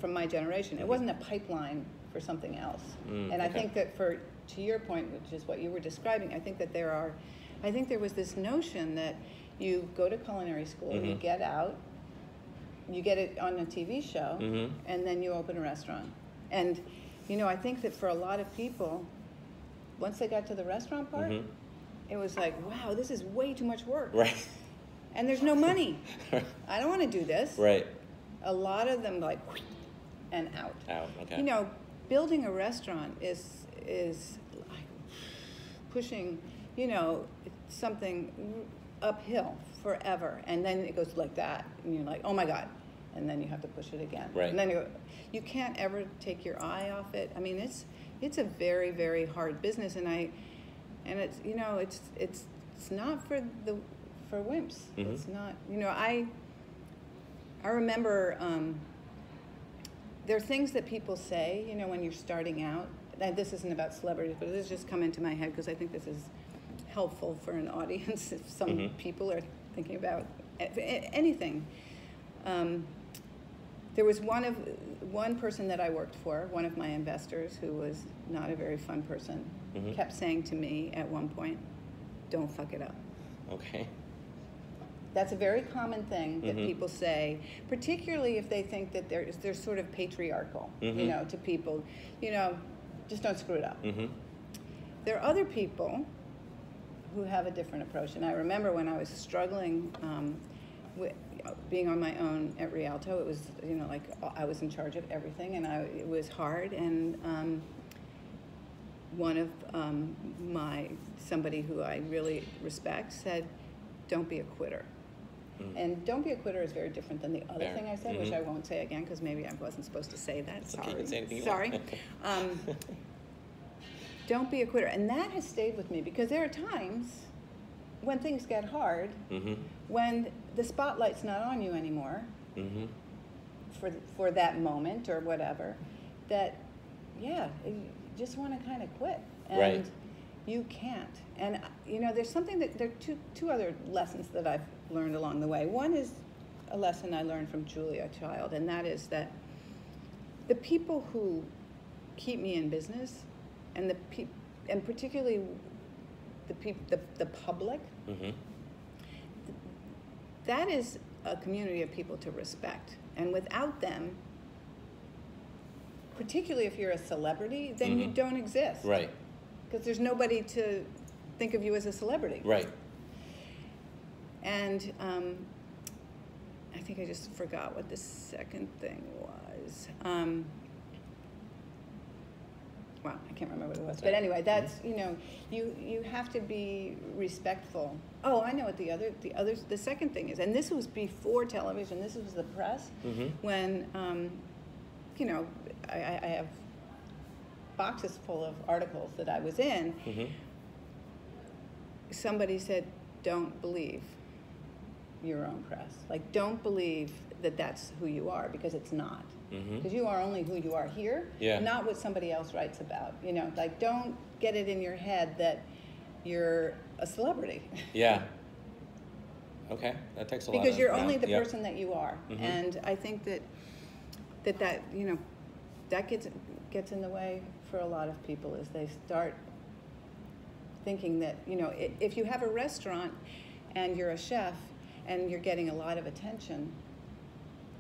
from my generation, it wasn't a pipeline for something else. And I okay. think that to your point, which is what you were describing, I think there was this notion that you go to culinary school, you get out, you get it on a TV show, and then you open a restaurant. And, I think that for a lot of people, once they got to the restaurant part, it was like, wow, this is way too much work. Right. And there's no money. I don't want to do this. Right. A lot of them like, and out. Out, okay. Building a restaurant is like pushing, something uphill forever. And then it goes like that. And you're like, oh my God. And then you have to push it again. Right. And then you can't ever take your eye off it. I mean, it's a very, very hard business. And it's, it's not for wimps. It's not, I remember, there are things that people say, when you're starting out. And this isn't about celebrities, but this has just come into my head because I think this is helpful for an audience if some people are thinking about anything. There was one person that I worked for, one of my investors, who was not a very fun person, kept saying to me at one point, "Don't fuck it up." Okay. That's a very common thing that people say, particularly if they think that they're sort of patriarchal, to people. Just don't screw it up. There are other people who have a different approach. And I remember when I was struggling with being on my own at Rialto, it was, like I was in charge of everything, and it was hard. And one of somebody who I really respect said, "Don't be a quitter." And "don't be a quitter" is very different than the other thing I said, which I won't say again because maybe I wasn't supposed to say that. It's Sorry. okay, you can say anything you Sorry. want. Don't be a quitter. And that has stayed with me because there are times when things get hard, when the spotlight's not on you anymore for that moment or whatever, that, you just want to kind of quit. And Right. you can't. And, there's something there are two other lessons that I've learned along the way. One is a lesson I learned from Julia Child, and that is that the people who keep me in business, and and particularly the public, that is a community of people to respect. And without them, particularly if you're a celebrity, then you don't exist. Right. Because there's nobody to think of you as a celebrity. Right. And I think I just forgot what the second thing was. Wow, I can't remember what it was. But anyway, that's, you have to be respectful. Oh, I know what the second thing is. And this was before television. This was the press. When, I have boxes full of articles that I was in. Somebody said, "Don't believe your own press. Like, don't believe that that's who you are, because it's not. Because you are only who you are here, not what somebody else writes about. Like, don't get it in your head that you're a celebrity." Yeah. Okay, that takes a lot. Because you're of, only the yep. person that you are. And I think that gets in the way for a lot of people as they start thinking that, if you have a restaurant and you're a chef and you're getting a lot of attention,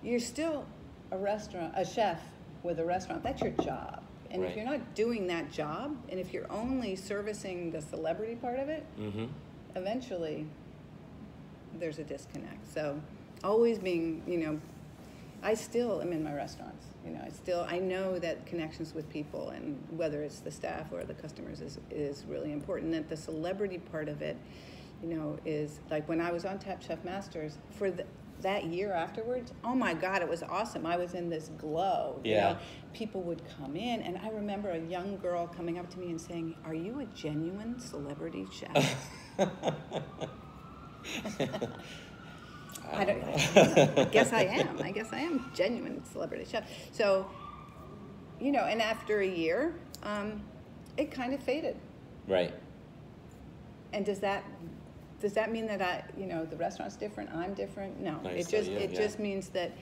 you're still a chef with a restaurant. That's your job. And Right. if you're not doing that job, and if you're only servicing the celebrity part of it, eventually there's a disconnect. So always being, I still am in my restaurants. I know that connections with people, and whether it's the staff or the customers, is really important. That the celebrity part of it, is like when I was on Top Chef Masters for that year afterwards. Oh my God, it was awesome. I was in this glow. Yeah. People would come in, and I remember a young girl coming up to me and saying, "Are you a genuine celebrity chef?" I guess I am. I guess I am a genuine celebrity chef. So, and after a year, it kind of faded. Right. And does that mean that the restaurant's different? I'm different? No. It just means that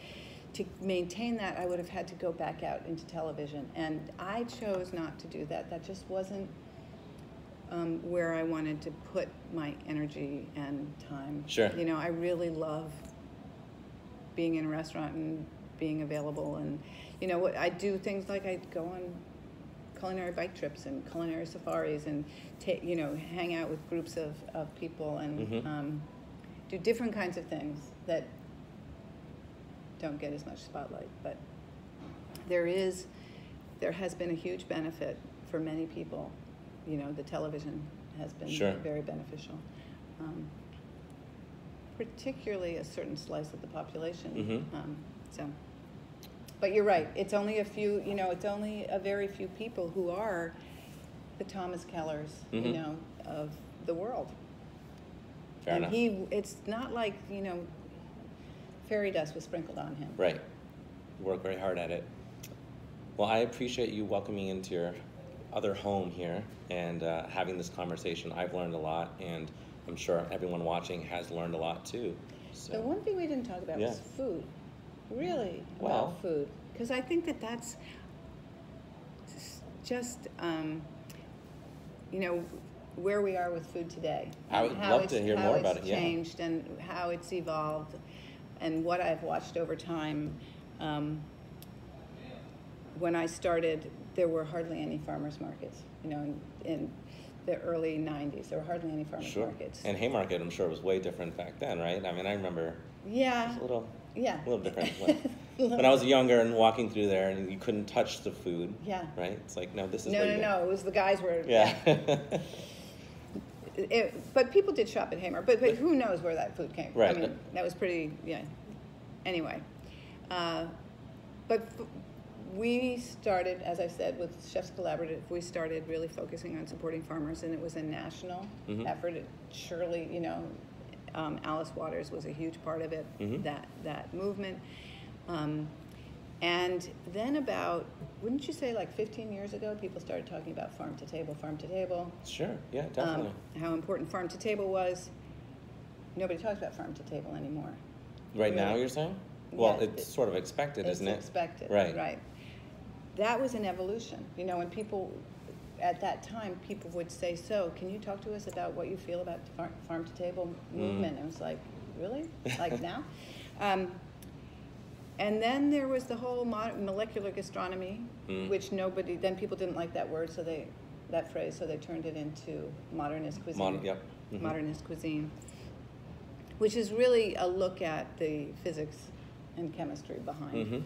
to maintain that, I would have had to go back out into television, and I chose not to do that. That just wasn't where I wanted to put my energy and time. Sure. I really love being in a restaurant and being available, and I do things like I go on culinary bike trips and culinary safaris and hang out with groups of people and do different kinds of things that don't get as much spotlight. But there has been a huge benefit for many people. The television has been very beneficial, particularly a certain slice of the population. But you're right. It's only a few. It's only a very few people who are the Thomas Kellers, of the world. Fair enough. It's not like fairy dust was sprinkled on him. Right. You work very hard at it. Well, I appreciate you welcoming into your other home here and having this conversation. I've learned a lot, and I'm sure everyone watching has learned a lot too. So the one thing we didn't talk about was food. Really, about food, because I think that's just where we are with food today. I would love to hear more about it. How it's changed and how it's evolved, and what I've watched over time. When I started, there were hardly any farmers markets. In the early '90s, there were hardly any farmers markets. And Haymarket, I'm sure, was way different back then, right? I mean, I remember. Yeah. It was a little different. When I was younger and walking through there, and you couldn't touch the food. Yeah. Right? It's like, no, this is. No. It was the guys were. Yeah. But people did shop at Haymarket. But who knows where that food came from? Right. I mean, that was pretty. Yeah. Anyway, we started, as I said, with Chefs Collaborative. We started really focusing on supporting farmers, and it was a national effort. Surely, Alice Waters was a huge part of it. That movement. And then wouldn't you say like 15 years ago, people started talking about farm to table. Sure, yeah, definitely. How important farm to table was. Nobody talks about farm to table anymore. Right now, you're saying? Well, Yeah, it's sort of expected, isn't it? It's expected, right. That was an evolution. When people, at that time, people would say, "So, can you talk to us about what you feel about the farm to table movement?" And it was like, really? Like now? And then there was the whole molecular gastronomy, which then people didn't like that word, that phrase, so they turned it into modernist cuisine. Modernist cuisine, which is really a look at the physics and chemistry behind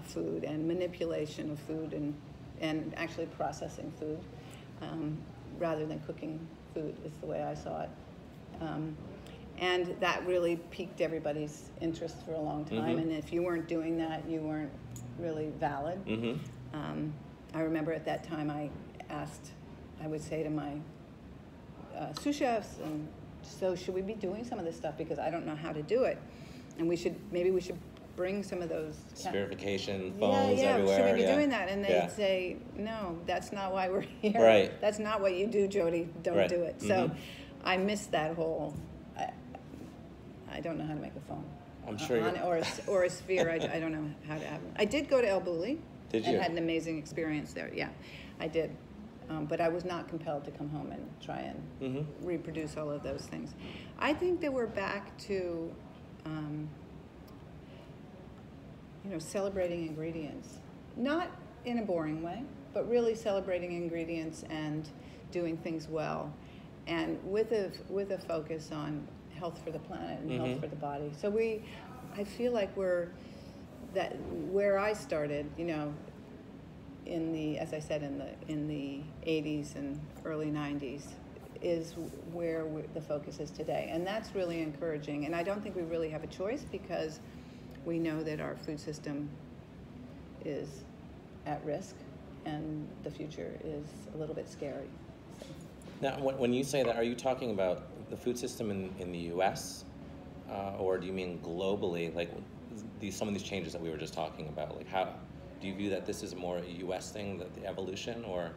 food and manipulation of food and actually processing food rather than cooking food is the way I saw it. And that really piqued everybody's interest for a long time. And if you weren't doing that, you weren't really valid. I remember at that time I would say to my sous chefs, so should we be doing some of this stuff, because I don't know how to do it, and maybe we should bring some of those spherification phones everywhere. Should we be doing that? And they'd say, no, that's not why we're here. Right. That's not what you do, Jody. Don't do it. So I missed that whole. I don't know how to make a phone. I'm sure or a sphere. I don't know how to have it. I did go to El Bulli. Did you? And had an amazing experience there. Yeah, I did. But I was not compelled to come home and try and reproduce all of those things. I think that we're back to, celebrating ingredients. Not in a boring way, but really celebrating ingredients and doing things well. And with a focus on health for the planet and health for the body. So I feel like where I started, as I said, in the 80s and early 90s, is where the focus is today. And that's really encouraging. And I don't think we really have a choice, because we know that our food system is at risk and the future is a little bit scary. So. Now, when you say that, are you talking about the food system in the U.S., or do you mean globally, like some of these changes that we were just talking about? Like, how do you view that this is more a U.S. thing, the evolution, or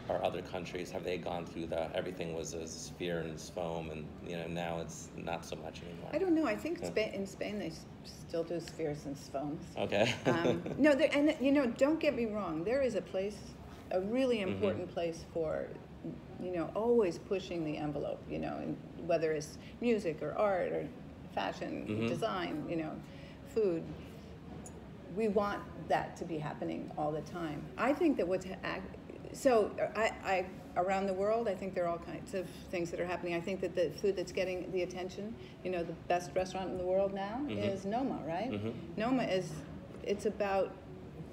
are other countries, have they gone through everything was a sphere and foam, and now it's not so much anymore? I don't know. I think in Spain they still do spheres and foams. Okay. No, and don't get me wrong. There is a really important place for, always pushing the envelope. And whether it's music or art or fashion, design, food. We want that to be happening all the time. I think that I around the world, I think there are all kinds of things that are happening. I think that the food that's getting the attention, the best restaurant in the world now is Noma, right? Noma it's about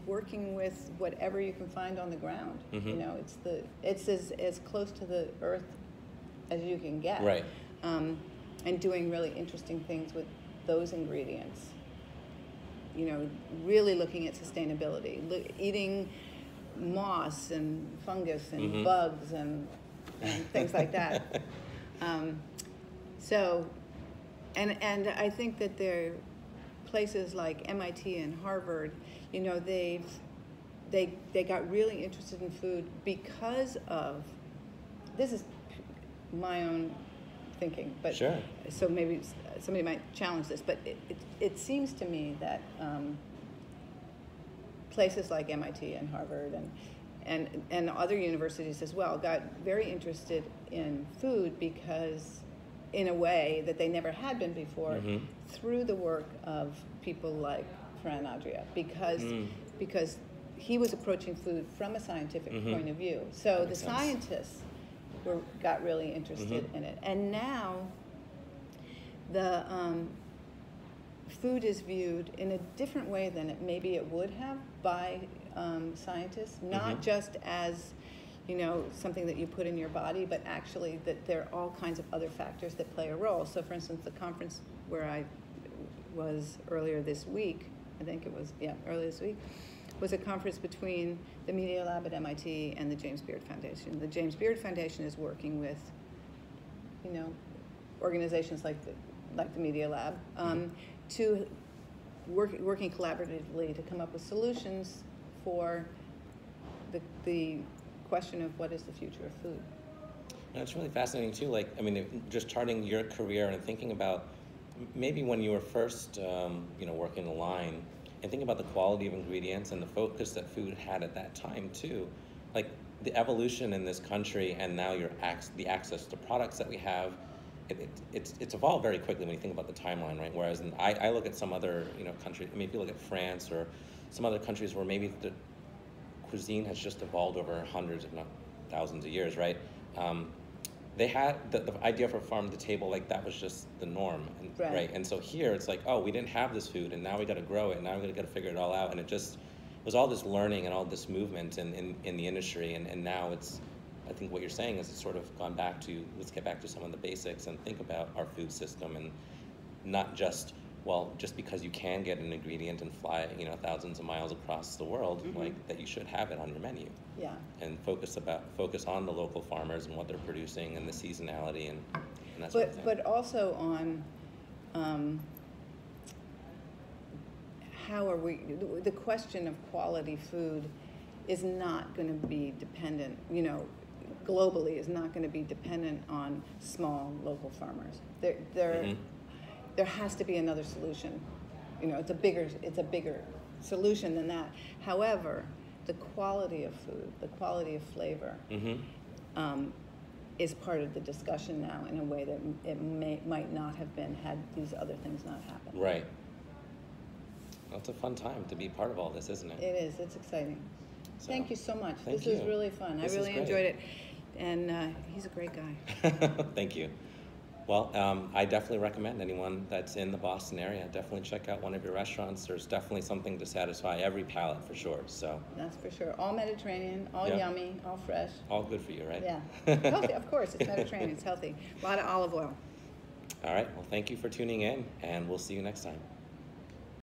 working with whatever you can find on the ground. It's as close to the earth as you can get. Right. And doing really interesting things with those ingredients. Really looking at sustainability, eating moss and fungus and bugs and things like that. And I think that there are places like MIT and Harvard, they got really interested in food because of, this is my own thinking, but sure. So maybe somebody might challenge this, but it seems to me that places like MIT and Harvard and other universities as well got very interested in food because, in a way that they never had been before, through the work of people like Fran Adria, because he was approaching food from a scientific point of view. So the scientists got really interested in it, and now the food is viewed in a different way than maybe it would have by scientists, not just as something that you put in your body, but actually that there are all kinds of other factors that play a role. So for instance, the conference where I was earlier this week, earlier this week, was a conference between the Media Lab at MIT and the James Beard Foundation. The James Beard Foundation is working with, organizations like the Media Lab to working collaboratively to come up with solutions for the question of what is the future of food. And it's really fascinating too. Just charting your career and thinking about maybe when you were first, working the line, and thinking about the quality of ingredients and the focus that food had at that time too, like the evolution in this country, and now the access to products that we have, it's evolved very quickly when you think about the timeline, right? Whereas I look at some other countries. If you look at France or some other countries where maybe the cuisine has just evolved over hundreds, if not thousands of years, right? They had the idea for farm to table, like that was just the norm, right? And so here it's like, oh, we didn't have this food, and now we got to grow it, and now we got to figure it all out, and it was all this learning and all this movement in the industry, and now I think what you're saying is it's sort of gone back to, let's get back to some of the basics and think about our food system, and not just because you can get an ingredient and fly thousands of miles across the world, like that you should have it on your menu. Yeah. And focus on the local farmers and what they're producing and the seasonality and that sort of thing. But also on the question of quality food is not going to be dependent, globally is not going to be dependent on small local farmers. There has to be another solution. It's a bigger solution than that. However, the quality of food, the quality of flavor, is part of the discussion now in a way that it might not have been had these other things not happened. Right. Well, it's a fun time to be part of all this, isn't it? It is. It's exciting. So, thank you so much. This was really fun. I really enjoyed it. And he's a great guy. Thank you. Well, I definitely recommend anyone that's in the Boston area, definitely check out one of your restaurants. There's definitely something to satisfy every palate for sure. So That's for sure. All Mediterranean, all Yep. yummy, all fresh. all good for you, right? Yeah. Healthy, of course. It's Mediterranean. It's healthy. A lot of olive oil. All right. Well, thank you for tuning in, and we'll see you next time.